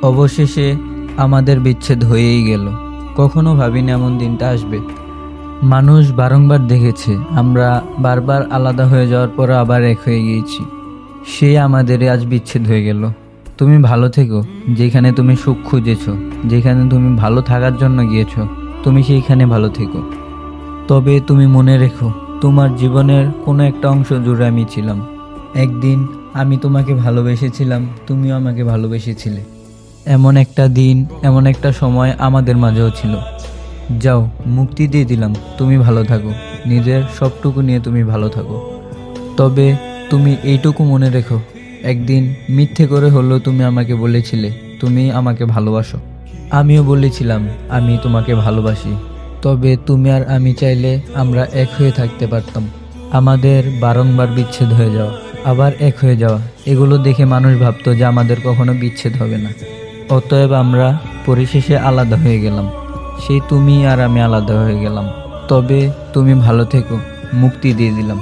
অবশেষে আমাদের বিচ্ছেদ হয়েই গেল। কখনো ভাবিনি এমন দিনটা আসবে। মানুষ বারংবার দেখেছে আমরা বারবার আলাদা হয়ে যাওয়ার পর আবার এক হয়ে গিয়েছি। সে আমাদের আজ বিচ্ছেদ হয়ে গেল। তুমি ভালো থেকো, যেখানে তুমি সুখ খুঁজেছো, যেখানে তুমি ভালো থাকার জন্য গিয়েছো, তুমি সেইখানে ভালো থেকো। তবে তুমি মনে রেখো, তোমার জীবনের কোনো একটা অংশ জুড়ে আমি ছিলাম। একদিন আমি তোমাকে ভালোবেসেছিলাম, তুমিও আমাকে ভালোবেসেছিলে। এমন একটা দিন, এমন একটা সময় আমাদের মাঝেও ছিল। যাও, মুক্তি দিয়ে দিলাম, তুমি ভালো থাকো, নিজের সবটুকু নিয়ে তুমি ভালো থাকো। তবে তুমি এইটুকু মনে রেখো, একদিন মিথ্যে করে হলেও তুমি আমাকে বলেছিলে তুমি আমাকে ভালোবাসো। আমিও বলেছিলাম আমি তোমাকে ভালোবাসি। তবে তুমি আর আমি চাইলে আমরা এক হয়ে থাকতে পারতাম। আমাদের বারংবার বিচ্ছেদ হয়ে যাওয়া, আবার এক হয়ে যাওয়া, এগুলো দেখে মানুষ ভাবতো যে আমাদের কখনো বিচ্ছেদ হবে না। অতএব আমরা পরিশেষে আলাদা হয়ে গেলাম। সেই তুমি আর আমি আলাদা হয়ে গেলাম। তবে তুমি ভালো থেকো, মুক্তি দিয়ে দিলাম।